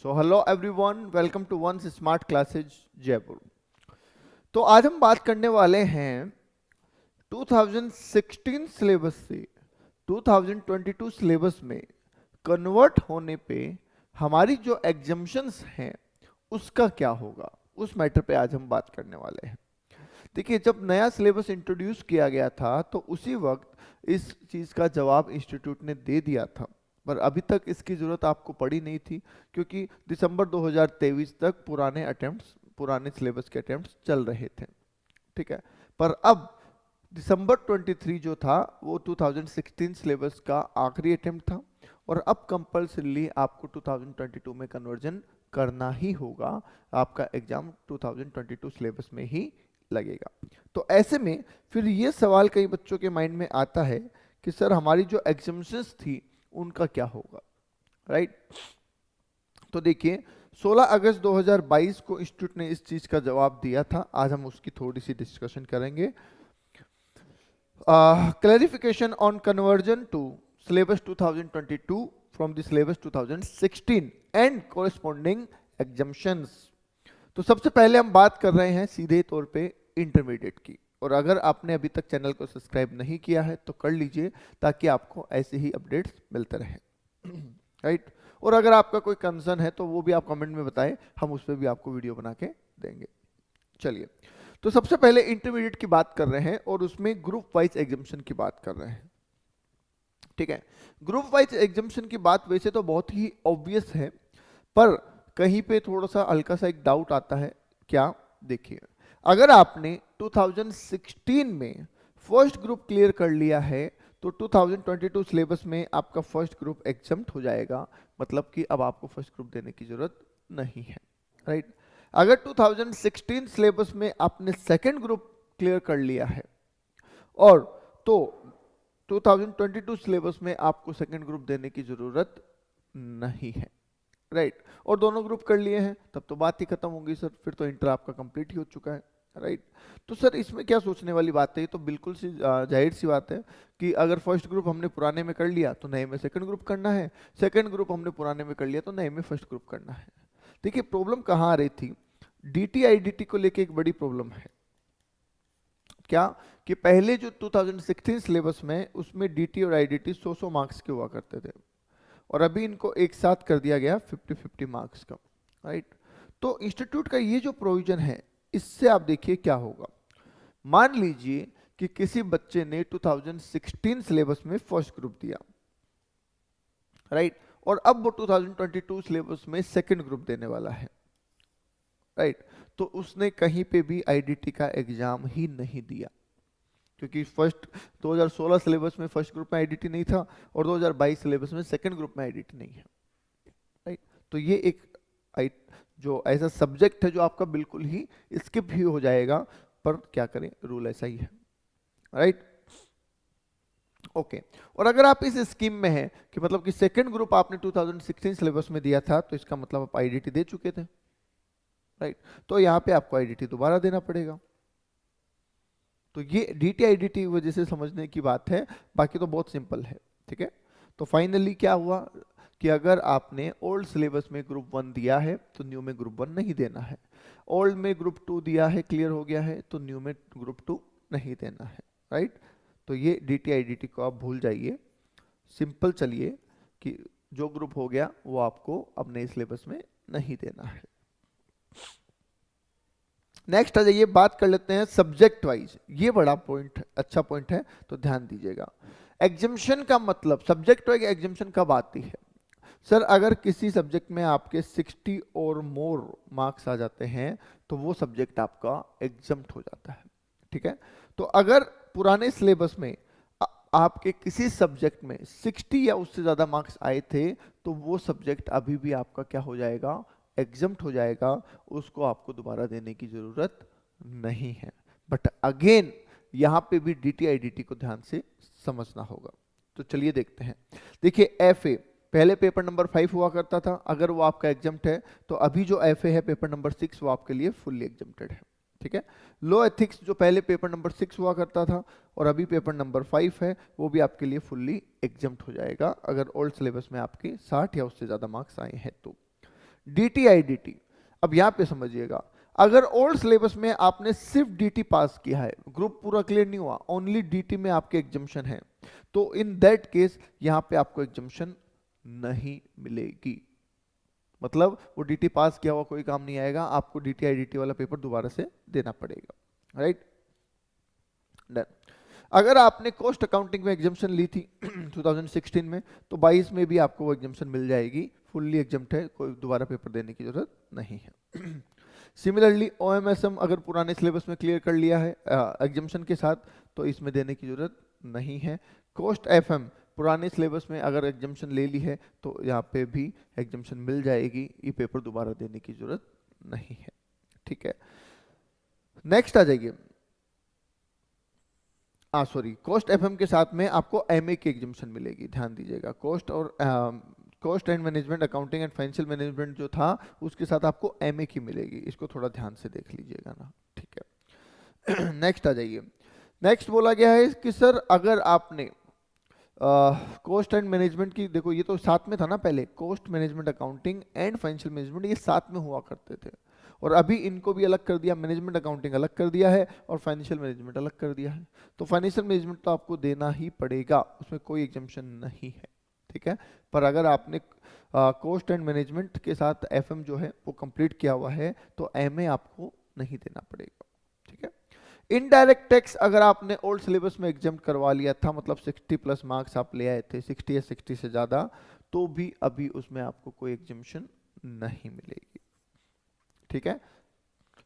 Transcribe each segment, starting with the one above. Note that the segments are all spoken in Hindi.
So hello everyone, welcome to once smart classes Jaipur. तो आज हम बात करने वाले हैं 2016 सिलेबस से 2022 सिलेबस में कन्वर्ट होने पे हमारी जो एग्जम्पशंस हैं उसका क्या होगा, उस मैटर पे आज हम बात करने वाले हैं। देखिए, जब नया सिलेबस इंट्रोड्यूस किया गया था तो उसी वक्त इस चीज़ का जवाब इंस्टीट्यूट ने दे दिया था, पर अभी तक इसकी ज़रूरत आपको पड़ी नहीं थी क्योंकि दिसंबर 2023 तक पुराने सिलेबस के अटेम्प्ट्स चल रहे थे। ठीक है, पर अब दिसंबर 23 जो था वो 2016 सिलेबस का आखिरी अटेम्प्ट था और अब कंपल्सरीली आपको 2022 में कन्वर्जन करना ही होगा। आपका एग्जाम 2022 सिलेबस में ही लगेगा। तो ऐसे में फिर ये सवाल कई बच्चों के माइंड में आता है कि सर हमारी जो एग्जाम्शंस थी उनका क्या होगा, राइट। तो देखिए, 16 अगस्त 2022 को इंस्टीट्यूट ने इस चीज का जवाब दिया था। आज हम उसकी थोड़ी सी डिस्कशन करेंगे। Clarification on conversion to syllabus 2022 from the syllabus 2016 and corresponding exemptions. तो सबसे पहले हम बात कर रहे हैं सीधे तौर पे इंटरमीडिएट की, और अगर आपने अभी तक चैनल को सब्सक्राइब नहीं किया है तो कर लीजिए ताकि आपको ऐसे ही अपडेट्स मिलते रहें। राइट। और अगर आपका कोई कंसर्न है तो वो भी आप कमेंट में बताएं, हम उस पर भी आपको वीडियो बना के देंगे। चलिए, तो सबसे पहले इंटरमीडिएट की बात कर रहे हैं और उसमें ग्रुप वाइज एग्जामिशन की बात कर रहे हैं। ठीक है, ग्रुप वाइज एग्जामिशन की बात वैसे तो बहुत ही ऑब्वियस है, पर कहीं पे थोड़ा सा हल्का सा एक डाउट आता है। क्या? देखिए, अगर आपने 2016 में फर्स्ट ग्रुप क्लियर कर लिया है तो 2022 सिलेबस में आपका फर्स्ट ग्रुप एग्जम्प्ट हो जाएगा, मतलब कि अब आपको फर्स्ट ग्रुप देने की जरूरत नहीं है, राइट। अगर 2016 सिलेबस में आपने सेकंड ग्रुप क्लियर कर लिया है और तो 2022 सिलेबस में आपको सेकंड ग्रुप देने की जरूरत नहीं है, राइट। और दोनों ग्रुप कर लिए हैं तब तो बात ही खत्म होगी सर, फिर तो इंटर आपका कंप्लीट ही हो चुका है, राइट। तो सर इसमें क्या सोचने वाली बात है? ये तो बिल्कुल सी जाहिर सी बात है कि अगर फर्स्ट ग्रुप हमने पुराने में कर लिया तो नए में सेकंड ग्रुप करना है, सेकंड ग्रुप हमने पुराने में कर लिया तो नए में फर्स्ट ग्रुप करना है। देखिए, प्रॉब्लम कहाँ आ रही थी? डीटी आईडीटी को लेके एक बड़ी प्रॉब्लम है। क्या कि पहले जो 2016 सिलेबस में उसमें डीटी और आईडीटी 100 मार्क्स के हुआ करते थे और अभी इनको एक साथ कर दिया गया 50-50 मार्क्स का, राइट। तो इंस्टीट्यूट का ये जो प्रोविजन है इससे आप देखिए क्या होगा। मान लीजिए कि किसी बच्चे ने 2016 सिलेबस में फर्स्ट ग्रुप दिया, राइट, और अब वो 2022 सिलेबस में सेकंड ग्रुप देने वाला है, राइट। तो उसने कहीं पे भी आईडीटी का एग्जाम ही नहीं दिया क्योंकि फर्स्ट 2016 सिलेबस में फर्स्ट ग्रुप में आईडीटी नहीं था और 2022 सिलेबस में सेकंड ग्रुप में आईडीटी नहीं है, राइट। तो ये एक जो ऐसा सब्जेक्ट है जो आपका बिल्कुल ही स्किप ही हो जाएगा, पर क्या करें, रूल ऐसा ही है, राइट। ओके, और अगर आप इस स्कीम में हैं कि मतलब कि सेकंड ग्रुप आपने 2016 सिलेबस में दिया था तो इसका मतलब आप आईडीटी दे चुके थे, राइट। तो यहाँ पे आपको आईडीटी दोबारा देना पड़ेगा। तो ये डीटी आईडीटी वजह से समझने की बात है, बाकी तो बहुत सिंपल है, ठीक है। तो फाइनली क्या हुआ कि अगर आपने ओल्ड सिलेबस में ग्रुप 1 दिया है तो न्यू में ग्रुप 1 नहीं देना है, ओल्ड में ग्रुप 2 दिया है, क्लियर हो गया है, तो न्यू में ग्रुप 2 नहीं देना है, राइट। तो ये डीटी आईडीटी को आप भूल जाइए, सिंपल चलिए कि जो ग्रुप हो गया वो आपको अब नए सिलेबस में नहीं देना है। नेक्स्ट आ जाइए, बात कर लेते हैं सब्जेक्ट वाइज। ये बड़ा पॉइंट, अच्छा पॉइंट है, तो ध्यान दीजिएगा। एग्जाम्शन का मतलब, सब्जेक्ट वाइज एग्जाम्शन कब आती है? सर अगर किसी सब्जेक्ट में आपके 60 और मोर मार्क्स आ जाते हैं तो वो सब्जेक्ट आपका एग्जम्प्ट हो जाता है, ठीक है। तो अगर पुराने सिलेबस में आपके किसी सब्जेक्ट में 60 या उससे ज्यादा मार्क्स आए थे तो वो सब्जेक्ट अभी भी आपका क्या हो जाएगा? एग्जम्प्ट हो जाएगा, उसको आपको दोबारा देने की जरूरत नहीं है। बट अगेन यहां पे भी डीटी आईडीटी को ध्यान से समझना होगा। तो चलिए देखते हैं। देखिए, एफए पहले पेपर नंबर 5 हुआ करता था, अगर वो आपका एग्जम्प्ट है तो अभी जो एफए है पेपर नंबर 6 वो आपके लिए फुल्ली एग्जम्प्टेड है, ठीक है। लो एथिक्स जो पहले पेपर नंबर 6 हुआ करता था और अभी पेपर नंबर 5 है वो भी आपके लिए फुल्ली एग्जम्प्ट हो जाएगा अगर ओल्ड सिलेबस में आपके 60 या उससे ज्यादा मार्क्स आए हैं तो। DT-IDT, अब यहाँ पे समझिएगा, अगर ओल्ड सिलेबस में आपने सिर्फ DT पास किया है, ग्रुप पूरा क्लियर नहीं हुआ, ओनली DT में आपके एग्जम्पशन है, तो इन दैट केस यहाँ पे आपको एग्जम्पशन नहीं मिलेगी। मतलब वो DT पास किया हुआ कोई काम नहीं आएगा, आपको DT-IDT वाला पेपर दोबारा से देना पड़ेगा, राइट। डन। अगर आपने कॉस्ट अकाउंटिंग में एग्जाम्शन ली थी 2016 में, तो 22 में भी आपको वो एग्जाम्शन मिल जाएगी, फुल्ली एग्जाम्प्ट है, कोई दोबारा पेपर देने की जरूरत नहीं है। सिमिलरली OMSM अगर पुराने सिलेबस में क्लियर कर लिया है एग्जाम्शन के साथ, तो इसमें देने की जरूरत नहीं है। कॉस्ट FM पुराने सिलेबस में अगर एग्जाम्शन ले ली है, तो यहाँ पे भी एग्जाम्शन मिल जाएगी, ये पेपर दोबारा देने की जरूरत नहीं है, ठीक है। नेक्स्ट आ जाइए, सॉरी, कॉस्ट FM के साथ में आपको MA की एग्जाम्शन मिलेगी, ध्यान दीजिएगा। Cost and management accounting and financial management जो था, उसके साथ आपको MA की मिलेगी, इसको थोड़ा ध्यान से देख लीजिएगा ना, ठीक है। नेक्स्ट आ जाइए, नेक्स्ट बोला गया है कि सर अगर आपने कॉस्ट एंड मैनेजमेंट की, देखो ये तो साथ में था ना, पहले cost management accounting and financial management ये साथ में हुआ करते थे, और अभी इनको भी अलग कर दिया, मैनेजमेंट अकाउंटिंग अलग कर दिया है और फाइनेंशियल मैनेजमेंट अलग कर दिया है। तो फाइनेंशियल मैनेजमेंट तो आपको देना ही पड़ेगा, उसमें कोई एग्जाम्पशन नहीं है, ठीक है। पर अगर आपने कॉस्ट एंड मैनेजमेंट के साथ FM जो है वो कंप्लीट किया हुआ है, तो MA आपको नहीं देना पड़ेगा, ठीक है। इनडायरेक्ट टैक्स अगर आपने ओल्ड सिलेबस में एग्जाम करवा लिया था, मतलब 60+ मार्क्स आप ले आए थे, 60 या 60 से ज्यादा, तो भी अभी उसमें आपको कोई एग्जाम्शन नहीं मिलेगी, ठीक है।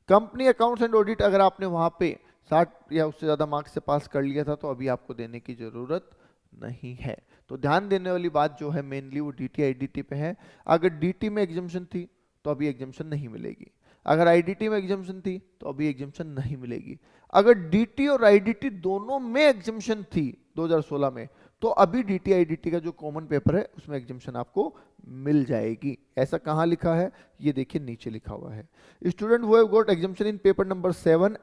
कंपनी अकाउंट्स एंड ऑडिट अगर आपने वहां पे 60 या उससे ज्यादा मार्क्स से पास कर लिया था, तो अभी आपको देने की जरूरत नहीं है। तो ध्यान देने वाली बात जो है मेनली वो DT-IDT पे है। अगर DT में एग्जाम्शन थी तो अभी एग्जाम्शन नहीं मिलेगी, अगर IDT में एग्जाम्शन थी तो अभी एग्जाम्शन नहीं मिलेगी, अगर DT और IDT दोनों में एग्जाम्शन थी 2016 में, तो अभी DT-IDT का जो कॉमन पेपर है उसमें एग्जाम्शन आपको मिल जाएगी। ऐसा कहाँ लिखा है, ये देखिए नीचे लिखा हुआ है, student who have got exemption in paper number 7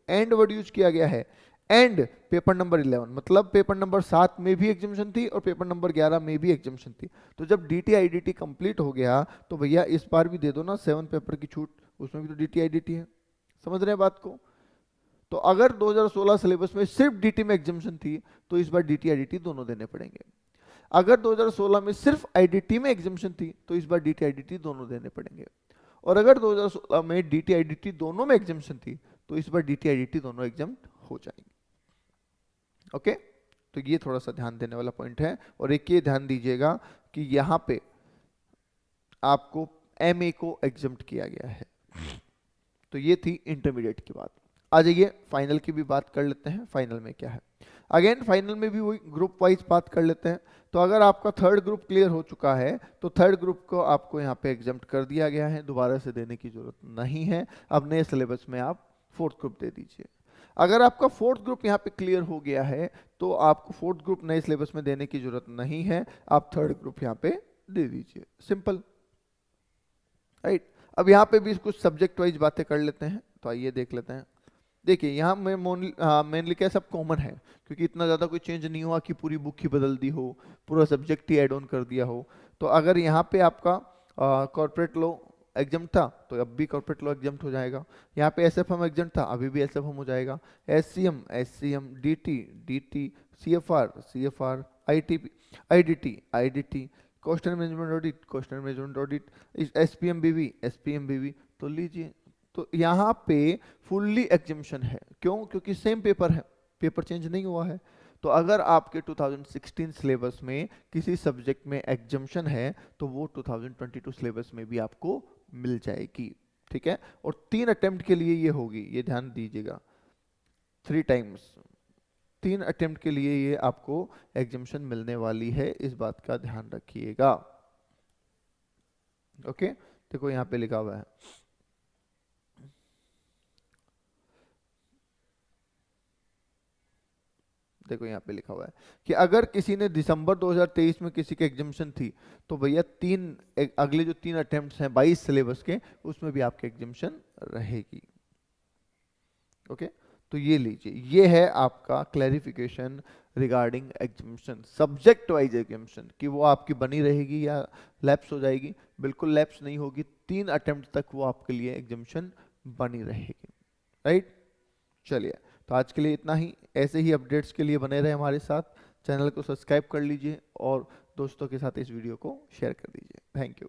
and word use किया गया है, एंड पेपर नंबर 11, मतलब पेपर नंबर 7 में भी एग्जाम्शन थी और पेपर नंबर 11 में भी एग्जाम्शन थी। तो जब DT-IDT कंप्लीट हो गया, तो भैया इस बार भी दे दो ना 7 पेपर की छूट, उसमें भी तो DT-IDT है, समझ रहे हैं बात को। तो अगर 2016 सिलेबस में सिर्फ DT में एग्जाम्शन थी, तो इस बार DT-IDT दोनों देने पड़ेंगे। अगर 2016 में सिर्फ IDT में एग्जाम्शन थी, तो इस बार DT-IDT दोनों देने पड़ेंगे। और अगर 2016 में DT-IDT दोनों में एग्जाम्शन थी, तो इस बार DT-IDT दोनों एग्जाम हो जाएंगे, ओके। तो ये थोड़ा सा ध्यान देने वाला पॉइंट है। और एक ये ध्यान दीजिएगा कि यहाँ पे आपको MA को एग्जम्प्ट किया गया है। तो ये थी इंटरमीडिएट की बात। आ जाइए फाइनल की भी बात कर लेते हैं। फाइनल में क्या है, अगेन फाइनल में भी वही ग्रुप वाइज बात कर लेते हैं। तो अगर आपका थर्ड ग्रुप क्लियर हो चुका है, तो थर्ड ग्रुप को आपको यहाँ पे एग्जम्प्ट कर दिया गया है, दोबारा से देने की जरूरत नहीं है। अब नए सिलेबस में आप फोर्थ ग्रुप दे दीजिए। अगर आपका फोर्थ ग्रुप यहाँ पे क्लियर हो गया है, तो आपको फोर्थ ग्रुप नए सिलेबस में देने की जरूरत नहीं है, आप थर्ड ग्रुप यहाँ पे दे दीजिए, सिंपल, राइट। अब यहाँ पे भी कुछ सब्जेक्ट वाइज बातें कर लेते हैं, तो आइए देख लेते हैं। देखिए यहाँ में मेनली क्या सब कॉमन है, क्योंकि इतना ज़्यादा कोई चेंज नहीं हुआ कि पूरी बुक ही बदल दी हो, पूरा सब्जेक्ट ही ऐड ऑन कर दिया हो। तो अगर यहाँ पे आपका कॉर्पोरेट लॉ एग्जाम था, तो अब भी कॉर्पोरेट लॉ एग्जाम हो जाएगा। यहाँ पे SFM एग्जाम था, अभी भी SFM हो जाएगा। SCM DT CFR IDT cost and management audit SPM BV तो लीजिए। तो यहाँ पे फुल्ली एग्जाम्शन है, क्यों? क्योंकि सेम पेपर है, पेपर चेंज नहीं हुआ है। तो अगर आपके 2016 सिलेबस में किसी सब्जेक्ट में एग्जाम्शन है, तो वो 2022 सिलेबस में भी आपको मिल जाएगी, ठीक है। और 3 अटेम्प्ट के लिए ये होगी, ये ध्यान दीजिएगा, 3 टाइम्स, 3 अटेम्प्ट के लिए ये आपको एग्जाम्शन मिलने वाली है, इस बात का ध्यान रखिएगा, ओके। देखो यहाँ पे लिखा हुआ है, देखो यहाँ पे लिखा हुआ है कि अगर किसी ने दिसंबर 2023 में किसी की एग्जाम्शन थी, तो भैया अगले जो 3 अटेम्प्ट्स हैं 22 सिलेबस के, उसमें भी आपकी एग्जाम्शन रहेगी, ओके। तो तो ये लीजिए, ये है आपका clarification regarding examination, subject wise examination, कि वो आपकी बनी रहेगी या लैप्स हो जाएगी। बिल्कुल लैप्स नहीं होगी, 3 अटेम्प्ट तक वो आपके लिए एग्जामिशन बनी रहेगी, राइट। चलिए, तो आज के लिए इतना ही। ऐसे ही अपडेट्स के लिए बने रहे हमारे साथ, चैनल को सब्सक्राइब कर लीजिए और दोस्तों के साथ इस वीडियो को शेयर कर दीजिए। Thank you.